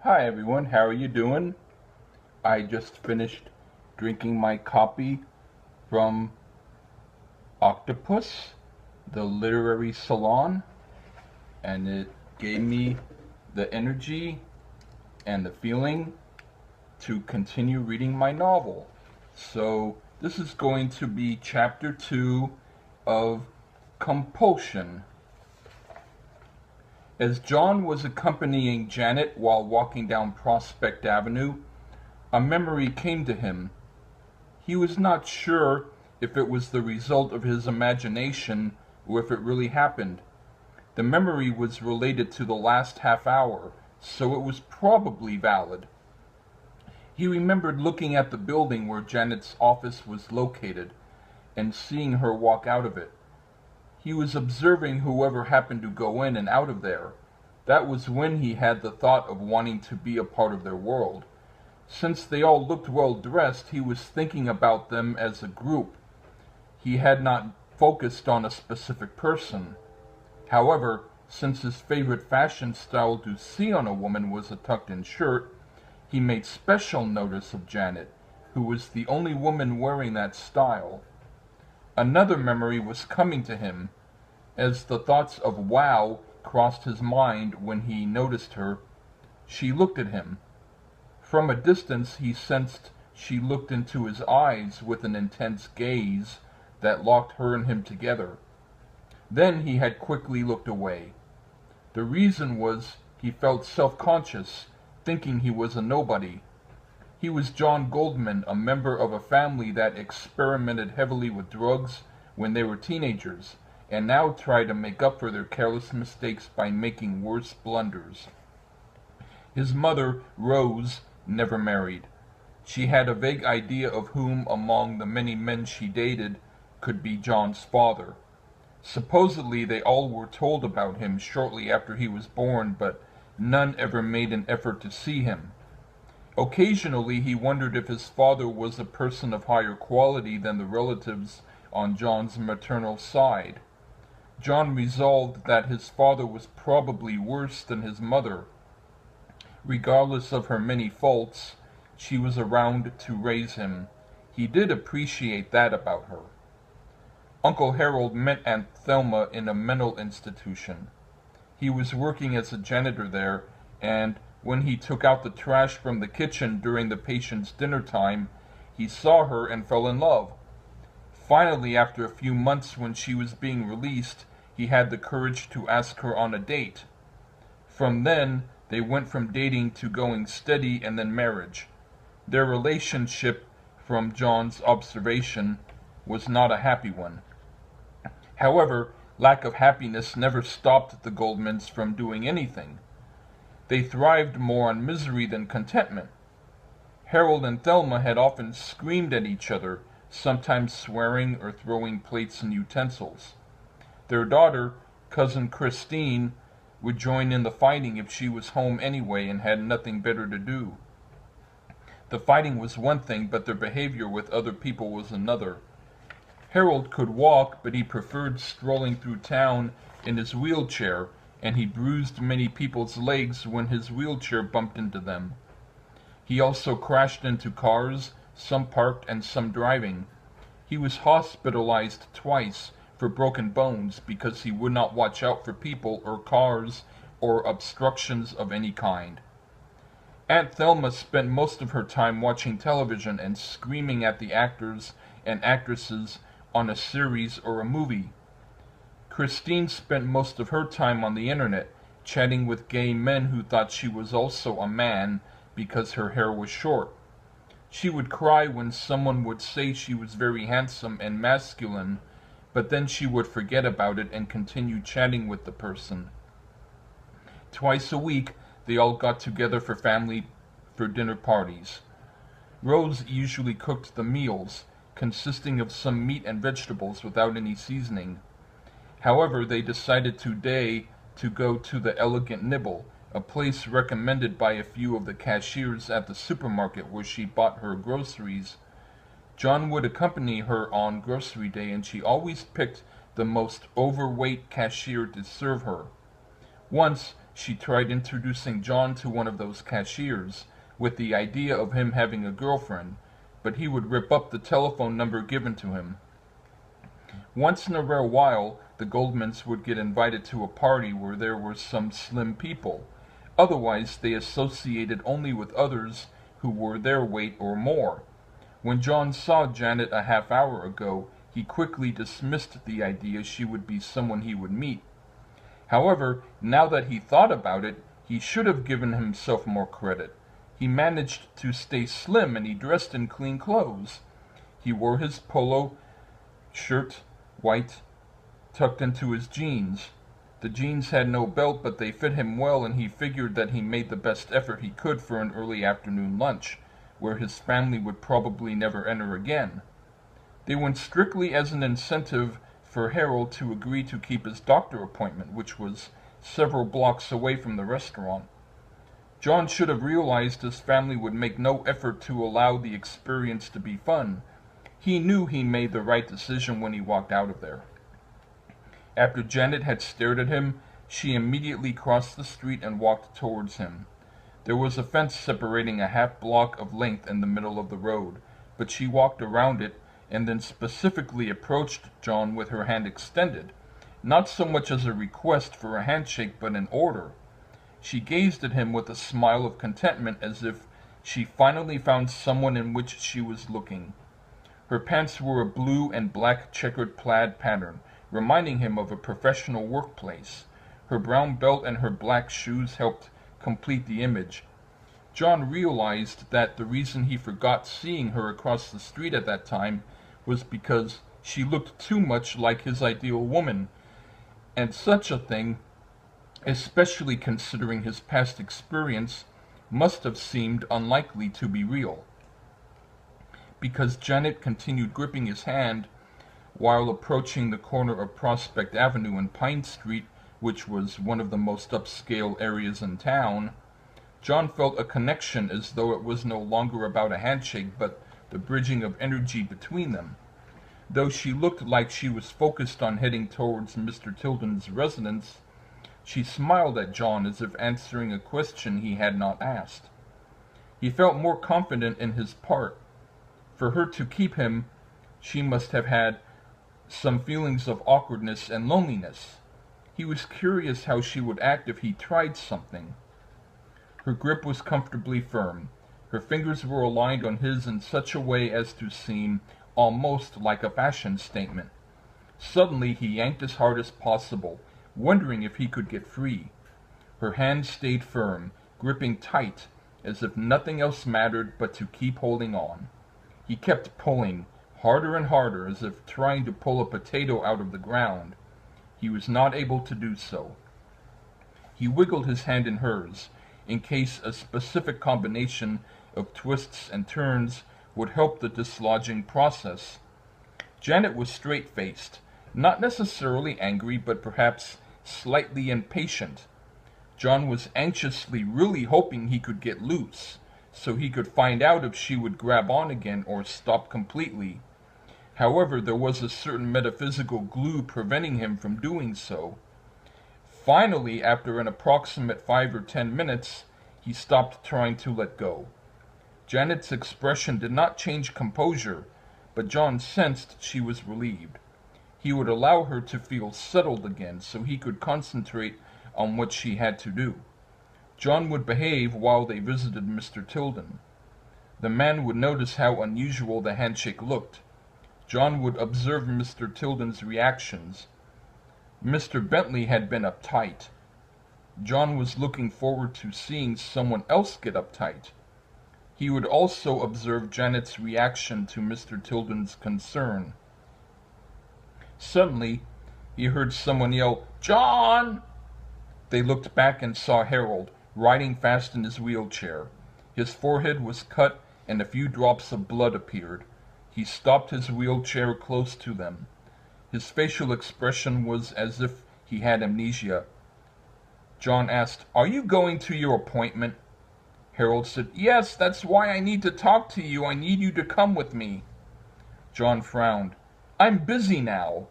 Hi everyone, how are you doing? I just finished drinking my coffee from Octopus, the literary salon, and it gave me the energy and the feeling to continue reading my novel. So, this is going to be chapter 2 of Compulsion. As John was accompanying Janet while walking down Prospect Avenue, a memory came to him. He was not sure if it was the result of his imagination or if it really happened. The memory was related to the last half hour, so it was probably valid. He remembered looking at the building where Janet's office was located and seeing her walk out of it. He was observing whoever happened to go in and out of there. That was when he had the thought of wanting to be a part of their world. Since they all looked well dressed, he was thinking about them as a group. He had not focused on a specific person. However, since his favorite fashion style to see on a woman was a tucked-in shirt, he made special notice of Janet, who was the only woman wearing that style. Another memory was coming to him, as the thoughts of wow crossed his mind when he noticed her. She looked at him. From a distance he sensed she looked into his eyes with an intense gaze that locked her and him together. Then he had quickly looked away. The reason was he felt self-conscious, thinking he was a nobody. He was John Goldman, a member of a family that experimented heavily with drugs when they were teenagers, and now tried to make up for their careless mistakes by making worse blunders. His mother, Rose, never married. She had a vague idea of whom among the many men she dated could be John's father. Supposedly they all were told about him shortly after he was born, but none ever made an effort to see him. Occasionally he wondered if his father was a person of higher quality than the relatives on John's maternal side. John resolved that his father was probably worse than his mother. Regardless of her many faults, she was around to raise him. He did appreciate that about her. Uncle Harold met Aunt Thelma in a mental institution. He was working as a janitor there, and when he took out the trash from the kitchen during the patient's dinner time, he saw her and fell in love. Finally, after a few months when she was being released, he had the courage to ask her on a date. From then, they went from dating to going steady and then marriage. Their relationship, from John's observation, was not a happy one. However, lack of happiness never stopped the Goldmans from doing anything. They thrived more on misery than contentment. Harold and Thelma had often screamed at each other, sometimes swearing or throwing plates and utensils. Their daughter, cousin Christine, would join in the fighting if she was home anyway and had nothing better to do. The fighting was one thing, but their behavior with other people was another. Harold could walk, but he preferred strolling through town in his wheelchair, and he bruised many people's legs when his wheelchair bumped into them. He also crashed into cars, some parked and some driving. He was hospitalized twice for broken bones because he would not watch out for people or cars or obstructions of any kind. Aunt Thelma spent most of her time watching television and screaming at the actors and actresses on a series or a movie. Christine spent most of her time on the internet, chatting with gay men who thought she was also a man because her hair was short. She would cry when someone would say she was very handsome and masculine, but then she would forget about it and continue chatting with the person. Twice a week, they all got together for dinner parties. Rose usually cooked the meals, consisting of some meat and vegetables without any seasoning. However, they decided today to go to the Elegant Nibble, a place recommended by a few of the cashiers at the supermarket where she bought her groceries. John would accompany her on grocery day, and she always picked the most overweight cashier to serve her. Once, She tried introducing John to one of those cashiers, with the idea of him having a girlfriend, but he would rip up the telephone number given to him. Once in a rare while, the Goldmans would get invited to a party where there were some slim people. Otherwise, they associated only with others who were their weight or more. When John saw Janet a half hour ago, he quickly dismissed the idea she would be someone he would meet. However, now that he thought about it, he should have given himself more credit. He managed to stay slim and he dressed in clean clothes. He wore his polo shirt, white, tucked into his jeans. The jeans had no belt, but they fit him well, and he figured that he made the best effort he could for an early afternoon lunch, where his family would probably never enter again. They went strictly as an incentive for Harold to agree to keep his doctor appointment, which was several blocks away from the restaurant. John should have realized his family would make no effort to allow the experience to be fun. He knew he made the right decision when he walked out of there. After Janet had stared at him, she immediately crossed the street and walked towards him. There was a fence separating a half block of length in the middle of the road, but she walked around it and then specifically approached John with her hand extended, not so much as a request for a handshake but an order. She gazed at him with a smile of contentment, as if she finally found someone in which she was looking. Her pants were a blue and black checkered plaid pattern, reminding him of a professional workplace. Her brown belt and her black shoes helped complete the image. John realized that the reason he forgot seeing her across the street at that time was because she looked too much like his ideal woman, and such a thing, especially considering his past experience, must have seemed unlikely to be real. Because Janet continued gripping his hand while approaching the corner of Prospect Avenue and Pine Street, which was one of the most upscale areas in town, John felt a connection, as though it was no longer about a handshake but the bridging of energy between them. Though she looked like she was focused on heading towards Mr. Tilden's residence, she smiled at John as if answering a question he had not asked. He felt more confident in his part. For her to keep him, she must have had some feelings of awkwardness and loneliness. He was curious how she would act if he tried something. Her grip was comfortably firm. Her fingers were aligned on his in such a way as to seem almost like a fashion statement. Suddenly he yanked as hard as possible, wondering if he could get free. Her hand stayed firm, gripping tight, as if nothing else mattered but to keep holding on. He kept pulling, harder and harder, as if trying to pull a potato out of the ground. He was not able to do so. He wiggled his hand in hers, in case a specific combination of twists and turns would help the dislodging process. Janet was straight-faced, not necessarily angry, but perhaps slightly impatient. John was anxiously, really hoping he could get loose, so he could find out if she would grab on again or stop completely. However, there was a certain metaphysical glue preventing him from doing so. Finally, after an approximate 5 or 10 minutes, he stopped trying to let go. Janet's expression did not change composure, but John sensed she was relieved. He would allow her to feel settled again so he could concentrate on what she had to do. John would behave while they visited Mr. Tilden. The man would notice how unusual the handshake looked. John would observe Mr. Tilden's reactions. Mr. Bentley had been uptight. John was looking forward to seeing someone else get uptight. He would also observe Janet's reaction to Mr. Tilden's concern. Suddenly, he heard someone yell, "John!" They looked back and saw Harold, riding fast in his wheelchair. His forehead was cut and a few drops of blood appeared. He stopped his wheelchair close to them. His facial expression was as if he had amnesia. John asked, "Are you going to your appointment?" Harold said, "Yes, that's why I need to talk to you. I need you to come with me." John frowned. "I'm busy now."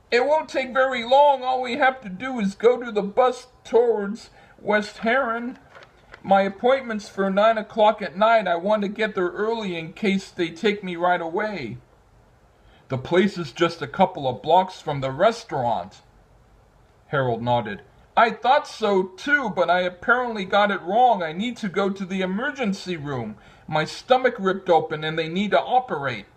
"It won't take very long. All we have to do is go to the bus towards West Heron. My appointment's for 9 o'clock at night. I want to get there early in case they take me right away. The place is just a couple of blocks from the restaurant. Harold nodded. I thought so too, but I apparently got it wrong. I need to go to the emergency room. My stomach ripped open and they need to operate.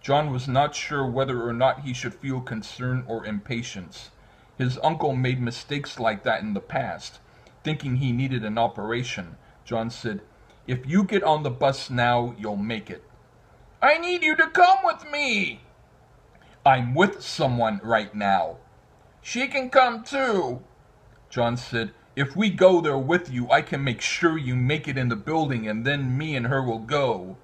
John was not sure whether or not he should feel concern or impatience. His uncle made mistakes like that in the past. Thinking he needed an operation, John said, If you get on the bus now, you'll make it. I need you to come with me. I'm with someone right now. She can come too. John said, If we go there with you, I can make sure you make it in the building and then me and her will go.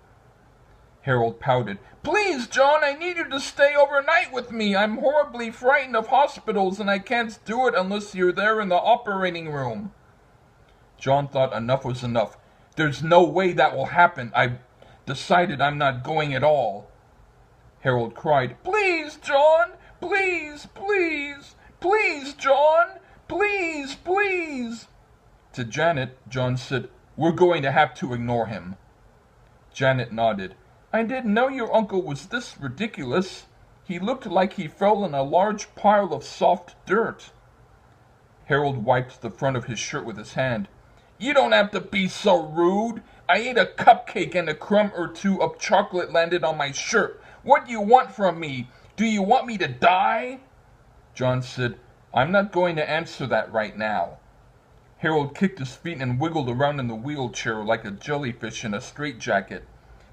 Harold pouted. Please, John, I need you to stay overnight with me. I'm horribly frightened of hospitals and I can't do it unless you're there in the operating room. John thought enough was enough. There's no way that will happen. I've decided I'm not going at all. Harold cried, Please, John, please, please, please, John, please, please. To Janet, John said, We're going to have to ignore him. Janet nodded. I didn't know your uncle was this ridiculous. He looked like he fell in a large pile of soft dirt. Harold wiped the front of his shirt with his hand. You don't have to be so rude. I ate a cupcake and a crumb or two of chocolate landed on my shirt. What do you want from me? Do you want me to die? John said, I'm not going to answer that right now. Harold kicked his feet and wiggled around in the wheelchair like a jellyfish in a straitjacket.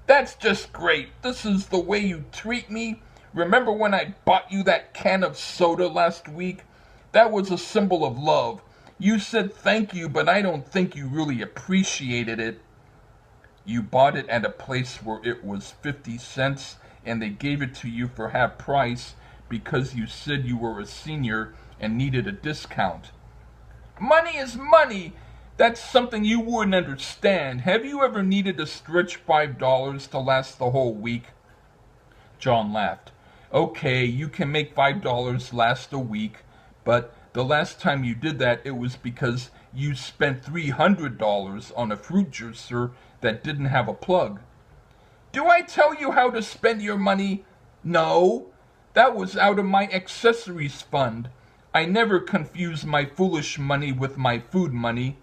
That's just great. This is the way you treat me? Remember when I bought you that can of soda last week? That was a symbol of love. You said thank you, but I don't think you really appreciated it. You bought it at a place where it was 50 cents, and they gave it to you for half price because you said you were a senior and needed a discount. Money is money. That's something you wouldn't understand. Have you ever needed to stretch $5 to last the whole week? John laughed. Okay, you can make $5 last a week, but the last time you did that, it was because you spent $300 on a fruit juicer that didn't have a plug. Do I tell you how to spend your money? No, that was out of my accessories fund. I never confuse my foolish money with my food money.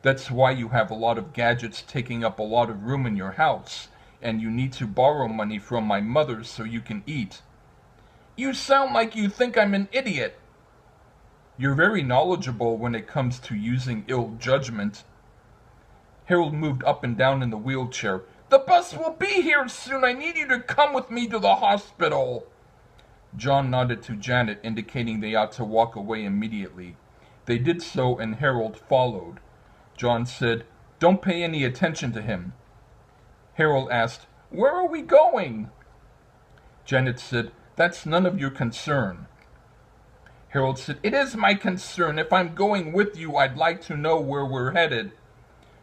That's why you have a lot of gadgets taking up a lot of room in your house, and you need to borrow money from my mother so you can eat. You sound like you think I'm an idiot. You're very knowledgeable when it comes to using ill judgment. Harold moved up and down in the wheelchair. The bus will be here soon. I need you to come with me to the hospital. John nodded to Janet, indicating they ought to walk away immediately. They did so, and Harold followed. John said, Don't pay any attention to him. Harold asked, Where are we going? Janet said, That's none of your concern. Harold said, It is my concern. If I'm going with you, I'd like to know where we're headed.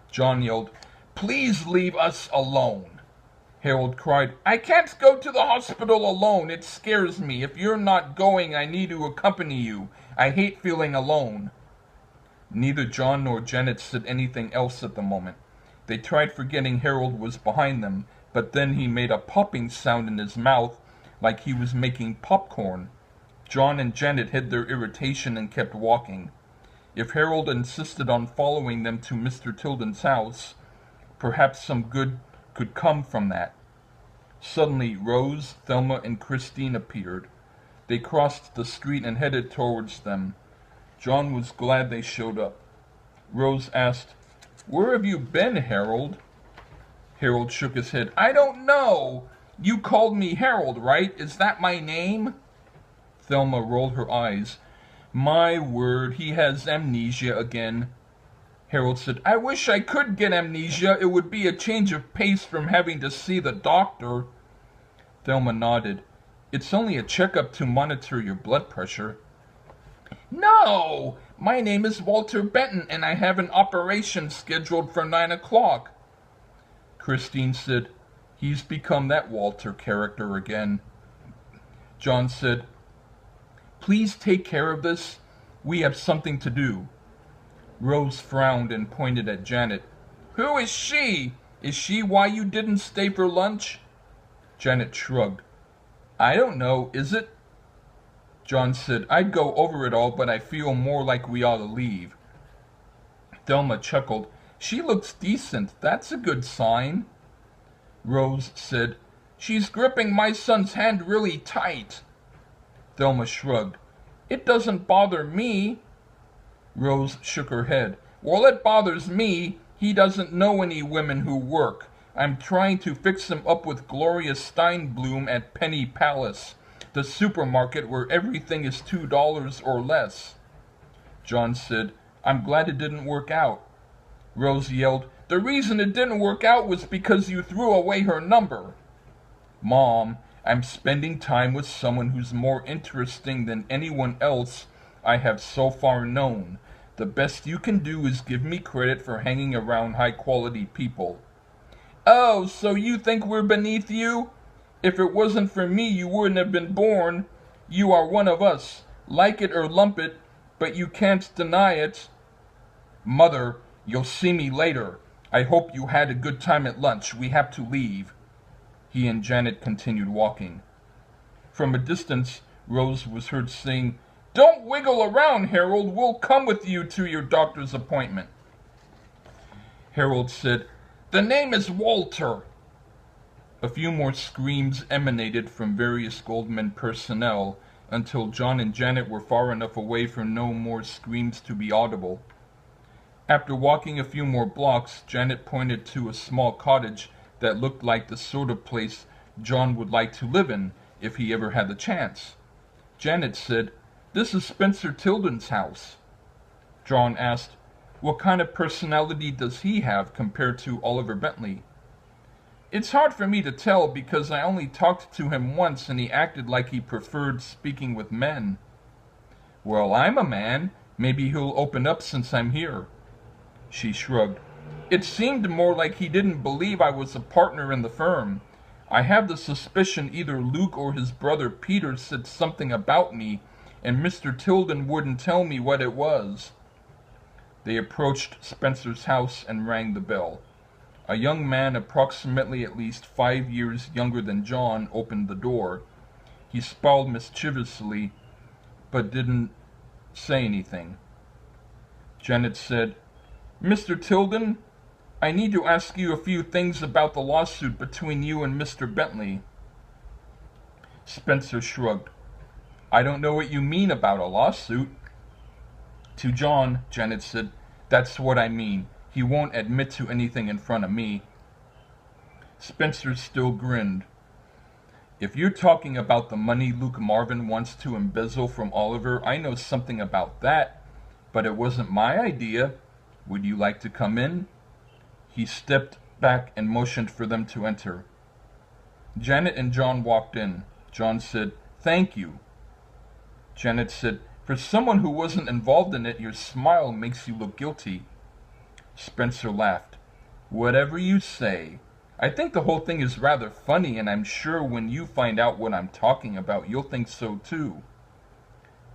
John yelled, Please leave us alone. Harold cried, I can't go to the hospital alone. It scares me. If you're not going, I need to accompany you. I hate feeling alone. Neither John nor Janet said anything else at the moment. They tried forgetting Harold was behind them, but then he made a popping sound in his mouth like he was making popcorn. John and Janet hid their irritation and kept walking. If Harold insisted on following them to Mr. Tilden's house, perhaps some good could come from that. Suddenly, Rose, Thelma, and Christine appeared. They crossed the street and headed towards them. John was glad they showed up. Rose asked, Where have you been, Harold? Harold shook his head. I don't know. You called me Harold, right? Is that my name? Thelma rolled her eyes. My word, he has amnesia again. Harold said, I wish I could get amnesia. It would be a change of pace from having to see the doctor. Thelma nodded. It's only a checkup to monitor your blood pressure. No! My name is Walter Benton, and I have an operation scheduled for 9 o'clock. Christine said, He's become that Walter character again. John said, Please take care of this. We have something to do. Rose frowned and pointed at Janet. "Who is she? Is she why you didn't stay for lunch?" Janet shrugged. "I don't know, is it?" John said, "I'd go over it all, but I feel more like we ought to leave." Thelma chuckled. "She looks decent. That's a good sign." Rose said, "She's gripping my son's hand really tight." Thelma shrugged. "It doesn't bother me." Rose shook her head. "Well, it bothers me. He doesn't know any women who work. I'm trying to fix him up with Gloria Steinblum at Penny Palace, the supermarket where everything is $2 or less." John said, "I'm glad it didn't work out." Rose yelled, "The reason it didn't work out was because you threw away her number." "Mom, I'm spending time with someone who's more interesting than anyone else I have so far known. The best you can do is give me credit for hanging around high-quality people." "Oh, so you think we're beneath you? If it wasn't for me, you wouldn't have been born. You are one of us, like it or lump it, but you can't deny it." "Mother, you'll see me later. I hope you had a good time at lunch. We have to leave." He and Janet continued walking. From a distance, Rose was heard saying, "Don't wiggle around, Harold. We'll come with you to your doctor's appointment." Harold said, "The name is Walter." A few more screams emanated from various Goldman personnel until John and Janet were far enough away for no more screams to be audible. After walking a few more blocks, Janet pointed to a small cottage that looked like the sort of place John would like to live in if he ever had the chance. Janet said, "This is Spencer Tilden's house." John asked, "What kind of personality does he have compared to Oliver Bentley?" "It's hard for me to tell because I only talked to him once and he acted like he preferred speaking with men." "Well, I'm a man. Maybe he'll open up since I'm here." She shrugged. "It seemed more like he didn't believe I was a partner in the firm. I have the suspicion either Luke or his brother Peter said something about me, and Mr. Tilden wouldn't tell me what it was." They approached Spencer's house and rang the bell. A young man approximately at least 5 years younger than John opened the door. He smiled mischievously, but didn't say anything. Janet said, "Mr. Tilden, I need to ask you a few things about the lawsuit between you and Mr. Bentley." Spencer shrugged. "I don't know what you mean about a lawsuit." To John, Janet said, "That's what I mean. He won't admit to anything in front of me." Spencer still grinned. "If you're talking about the money Luke Marvin wants to embezzle from Oliver, I know something about that, but it wasn't my idea. Would you like to come in?" He stepped back and motioned for them to enter. Janet and John walked in. John said, "Thank you." Janet said, "For someone who wasn't involved in it, your smile makes you look guilty." Spencer laughed. "Whatever you say. I think the whole thing is rather funny, and I'm sure when you find out what I'm talking about, you'll think so too."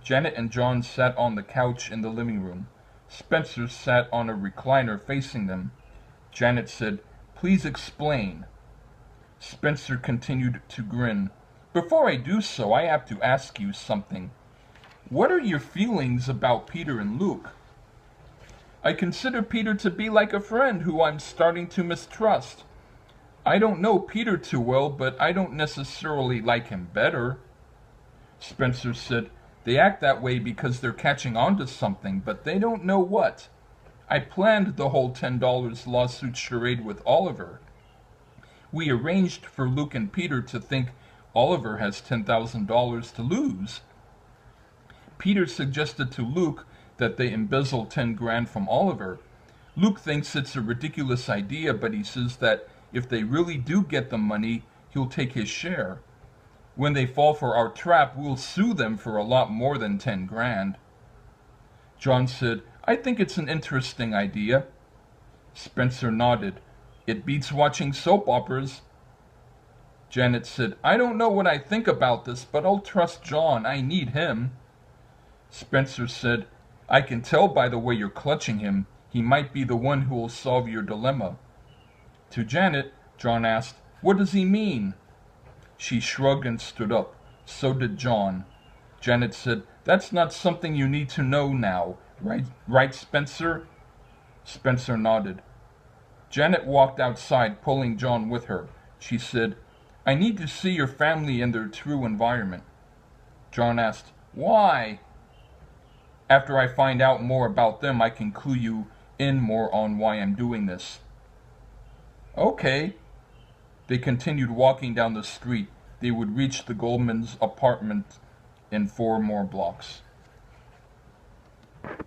Janet and John sat on the couch in the living room. Spencer sat on a recliner facing them. Janet said, "Please explain." Spencer continued to grin. "Before I do so, I have to ask you something. What are your feelings about Peter and Luke?" "I consider Peter to be like a friend who I'm starting to mistrust. I don't know Peter too well, but I don't necessarily like him better." Spencer said, "They act that way because they're catching on to something, but they don't know what. I planned the whole $10 lawsuit charade with Oliver. We arranged for Luke and Peter to think Oliver has $10,000 to lose. Peter suggested to Luke that they embezzle 10 grand from Oliver. Luke thinks it's a ridiculous idea, but he says that if they really do get the money, he'll take his share. When they fall for our trap, we'll sue them for a lot more than 10 grand. John said, "I think it's an interesting idea." Spencer nodded. "It beats watching soap operas." Janet said, "I don't know what I think about this, but I'll trust John. I need him." Spencer said, I can tell by the way you're clutching him. He might be the one who will solve your dilemma. To Janet, John asked, "What does he mean?" She shrugged and stood up. So did John. Janet said, "That's not something you need to know now, right, Spencer?" Spencer nodded. Janet walked outside, pulling John with her. She said, "I need to see your family in their true environment." John asked, "Why?" "After I find out more about them, I can clue you in more on why I'm doing this." "Okay." They continued walking down the street. They would reach the Goldmans' apartment in 4 more blocks.